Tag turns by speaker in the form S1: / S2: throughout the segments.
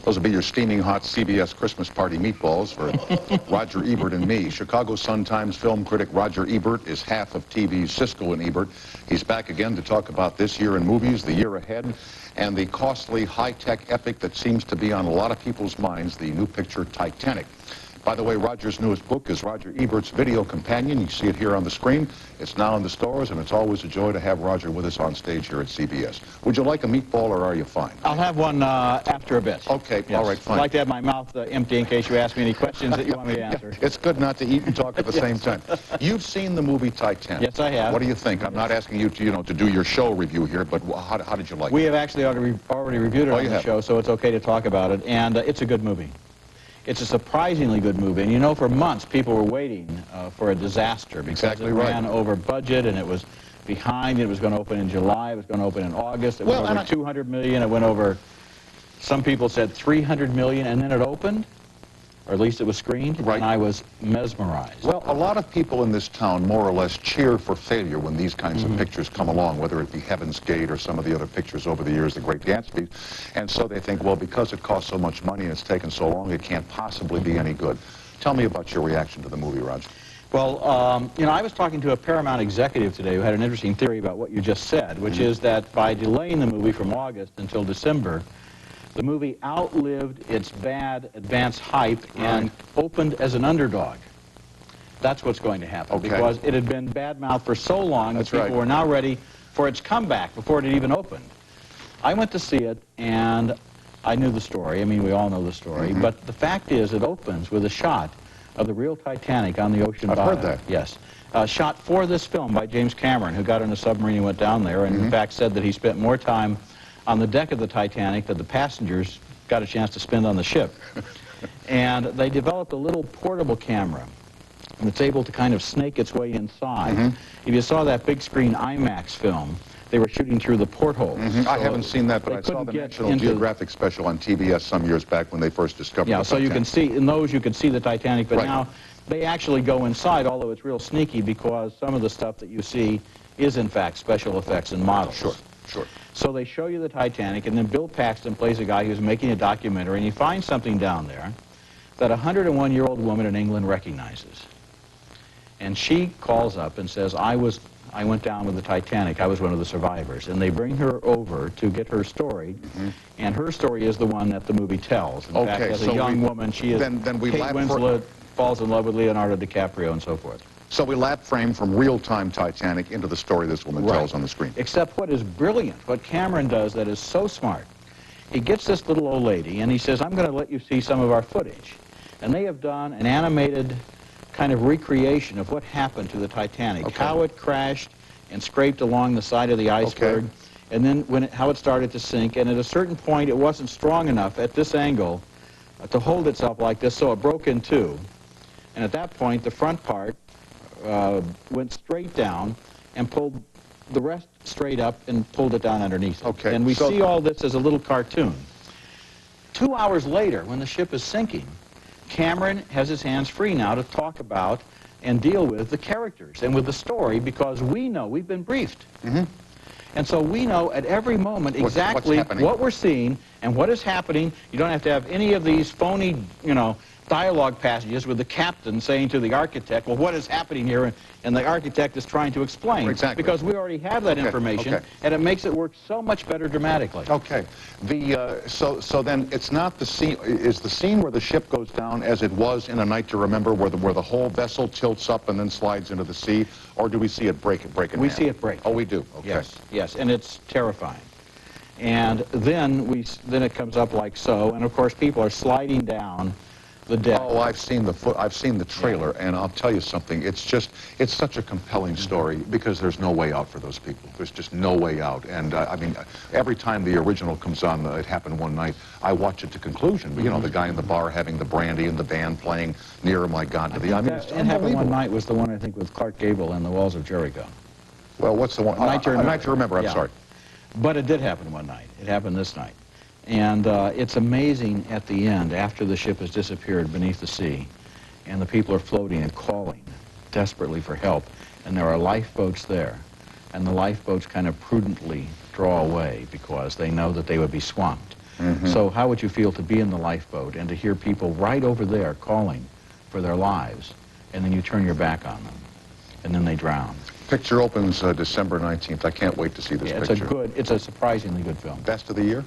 S1: Those will be your steaming hot CBS Christmas party meatballs for Roger Ebert and me. Chicago Sun-Times film critic Roger Ebert is half of TV's Siskel and Ebert. He's back again to talk about this year in movies, the year ahead, and the costly high-tech epic that seems to be on a lot of people's minds, the new picture Titanic. By the way, Roger's newest book is Roger Ebert's Video Companion. You see it here on the screen. It's now in the stores, and it's always a joy to have Roger with us on stage here at CBS. Would you like a meatball, or are you fine?
S2: I'll have one after a bit.
S1: Okay, yes. All right, fine.
S2: I'd like to have my mouth empty in case you ask me any questions that you want me to answer.
S1: It's good not to eat and talk at the same time. You've seen the movie Titanic.
S2: Yes, I have.
S1: What do you think? I'm not asking you to, to do your show review here, but how did you like it?
S2: We have actually already reviewed it on the show, so it's okay to talk about it, and it's a good movie. It's a surprisingly good movie, and you know, for months people were waiting for a disaster because it ran over budget, and it was behind. It was going to open in July. It was going to open in August. It went over 200 million. It went over, some people said 300 million, and then it opened, or at least it was screened, and I was mesmerized.
S1: Well, a lot of people in this town more or less cheer for failure when these kinds of pictures come along, whether it be Heaven's Gate or some of the other pictures over the years, The Great Gatsby. And so they think, well, because it costs so much money and it's taken so long, it can't possibly be any good. Tell me about your reaction to the movie, Roger.
S2: Well, you know, I was talking to a Paramount executive today who had an interesting theory about what you just said, which is that by delaying the movie from August until December, the movie outlived its bad advance hype and opened as an underdog. That's what's going to happen because it had been bad-mouthed for so long that people were now ready for its comeback before it had even opened. I went to see it, and I knew the story. I mean, we all know the story. But the fact is, it opens with a shot of the real Titanic on the ocean bottom.
S1: I've heard that.
S2: Yes. Shot for this film by James Cameron, who got in a submarine and went down there, and in fact said that he spent more time on the deck of the Titanic that the passengers got a chance to spend on the ship. And they developed a little portable camera, and it's able to kind of snake its way inside. If you saw that big screen IMAX film, they were shooting through the portholes.
S1: I haven't seen that, but I saw the National Geographic special on TBS some years back when they first discovered the Titanic.
S2: So you can see, in those you can see the Titanic, but now they actually go inside, although it's real sneaky because some of the stuff that you see is in fact special effects and models.
S1: Sure.
S2: So they show you the Titanic, and then Bill Paxton plays a guy who's making a documentary, and he finds something down there that a 101-year-old woman in England recognizes. And she calls up and says, I went down with the Titanic. I was one of the survivors. And they bring her over to get her story, and her story is the one that the movie tells. In fact, as a young woman, she is Kate Winslet, falls in love with Leonardo DiCaprio, and so forth.
S1: So we lap frame from real-time Titanic into the story this woman tells on the screen.
S2: Except what is brilliant, what Cameron does that is so smart, he gets this little old lady and he says, I'm going to let you see some of our footage. And they have done an animated kind of recreation of what happened to the Titanic, how it crashed and scraped along the side of the iceberg, and then how it started to sink. And at a certain point, it wasn't strong enough at this angle to hold itself like this, so it broke in two. And at that point, the front part went straight down and pulled the rest straight up and pulled it down underneath it. And we see all this as a little cartoon. 2 hours later, when the ship is sinking, Cameron has his hands free now to talk about and deal with the characters and with the story because we know, we've been briefed. And so we know at every moment exactly what we're seeing and what is happening. You don't have to have any of these phony, dialogue passages with the captain saying to the architect, well, what is happening here? And the architect is trying to explain. Because we already have that information, and it makes it work so much better dramatically.
S1: So then it's not the scene, is the scene where the ship goes down as it was in A Night to Remember, where the whole vessel tilts up and then slides into the sea, or do we see it break in half?
S2: We see it break.
S1: Oh, we do?
S2: Yes, and it's terrifying. And then it comes up like so, and of course people are sliding down the deck.
S1: Oh, I've seen the trailer, and I'll tell you something. It's such a compelling story because there's no way out for those people. There's just no way out. And I mean, every time the original comes on, It Happened One Night, I watch it to conclusion. But, the guy in the bar having the brandy and the band playing Nearer My God to Thee. I mean, it's
S2: It Happened One Night was the one I think with Clark Gable and the Walls of Jericho.
S1: Well, what's the one? A Night to Remember. I'm sorry.
S2: But it did happen one night. It happened this night. And it's amazing at the end, after the ship has disappeared beneath the sea, and the people are floating and calling desperately for help, and there are lifeboats there, and the lifeboats kind of prudently draw away because they know that they would be swamped. So how would you feel to be in the lifeboat and to hear people right over there calling for their lives, and then you turn your back on them, and then they drown?
S1: Picture opens December 19th. I can't wait to see this picture.
S2: It's a surprisingly good film.
S1: Best of the year?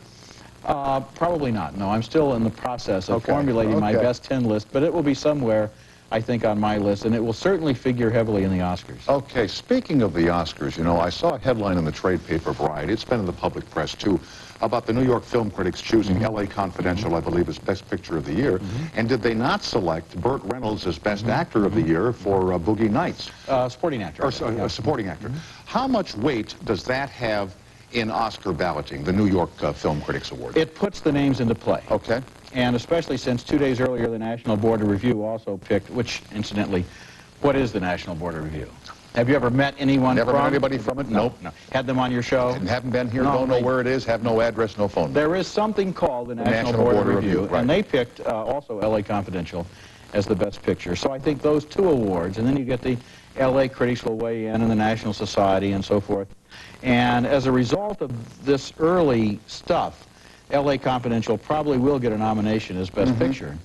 S2: Probably not. No, I'm still in the process of formulating my best 10 list, but it will be somewhere, I think, on my list, and it will certainly figure heavily in the Oscars.
S1: Okay, speaking of the Oscars, you know, I saw a headline in the trade paper Variety, it's been in the public press too, about the New York film critics choosing L.A. Confidential, I believe, as Best Picture of the Year. And did they not select Burt Reynolds as Best Actor of the Year for Boogie Nights?
S2: Supporting actor.
S1: Or supporting actor. How much weight does that have in Oscar balloting, the New York Film Critics Award?
S2: It puts the names into play.
S1: Okay.
S2: And especially since 2 days earlier, the National Board of Review also picked, which, incidentally, what is the National Board of Review? Have you ever met anyone
S1: Never
S2: from?
S1: met anybody from it?
S2: No. No. Had them on your show?
S1: And haven't been here, don't know where it is, have no address, no phone number.
S2: There is something called the National Board of Review, and they picked also L.A. Confidential as the Best Picture. So I think those two awards, and then you get the L.A. critics will weigh in, and the National Society, and so forth. And as a result of this early stuff, L.A. Confidential probably will get a nomination as Best Picture,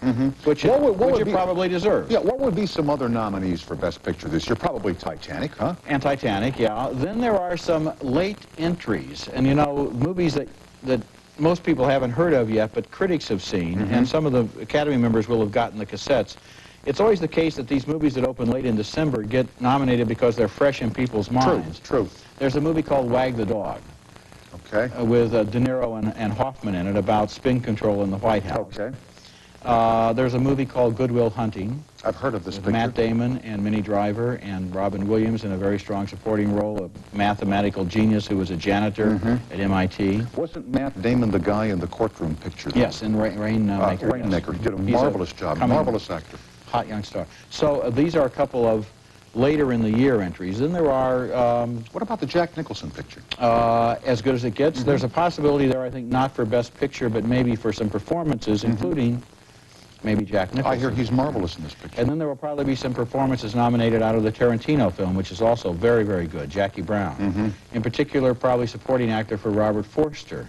S2: which it probably deserves.
S1: Yeah, what would be some other nominees for Best Picture this year? Probably Titanic, huh?
S2: And Titanic, yeah. Then there are some late entries, and you know, movies that most people haven't heard of yet, but critics have seen, and some of the Academy members will have gotten the cassettes. It's always the case that these movies that open late in December get nominated because they're fresh in people's minds.
S1: True.
S2: There's a movie called Wag the Dog.
S1: Okay.
S2: With De Niro and Hoffman in it about spin control in the White House.
S1: Okay.
S2: There's a movie called Good Will Hunting.
S1: I've heard of this
S2: with
S1: picture.
S2: Matt Damon and Minnie Driver and Robin Williams in a very strong supporting role, a mathematical genius who was a janitor at MIT.
S1: Wasn't Matt Damon the guy in the courtroom picture?
S2: Yes, in Rainmaker.
S1: Rainmaker. He did a marvelous job. Marvelous actor.
S2: Hot young star. So these are a couple of later in the year entries. Then there are...
S1: what about the Jack Nicholson picture?
S2: As good as it gets. There's a possibility there, I think, not for Best Picture, but maybe for some performances, including maybe Jack Nicholson.
S1: I hear he's marvelous in this picture.
S2: And then there will probably be some performances nominated out of the Tarantino film, which is also very, very good, Jackie Brown. In particular, probably supporting actor for Robert Forster,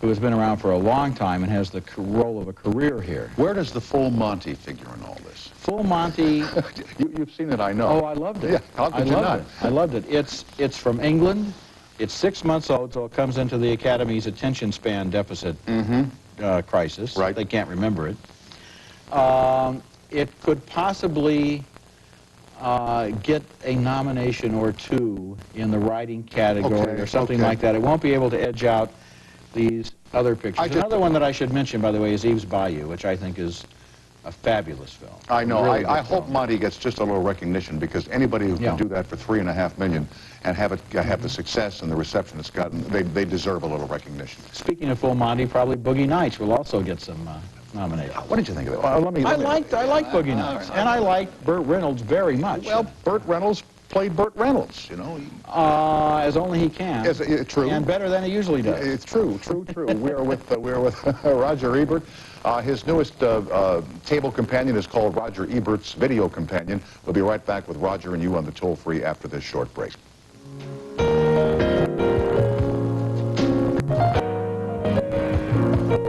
S2: who has been around for a long time and has the role of a career here.
S1: Where does the Full Monty figure in all this?
S2: Full Monty...
S1: You've seen it, I know.
S2: Oh, I loved it.
S1: Yeah, how could you not?
S2: I loved it. It's from England. It's 6 months old, so it comes into the Academy's attention span deficit crisis.
S1: Right.
S2: They can't remember it. It could possibly get a nomination or two in the writing category or something like that. It won't be able to edge out these other pictures. Another one that I should mention, by the way, is Eve's Bayou, which I think is a fabulous film.
S1: I know.
S2: Really
S1: I hope Monty gets just a little recognition, because anybody who can do that for $3.5 million and have the success and the reception it's gotten, they deserve a little recognition.
S2: Speaking of Full Monty, probably Boogie Nights will also get some nominations.
S1: What did you think of it?
S2: I like Boogie Nights, and I like Burt Reynolds very much.
S1: Well, Burt Reynolds played Burt Reynolds, you know.
S2: As only he can.
S1: True.
S2: And better than he usually does.
S1: It's true. We are with Roger Ebert. His newest table companion is called Roger Ebert's Video Companion. We'll be right back with Roger and you on the toll-free after this short break.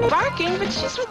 S3: Barking, but she's with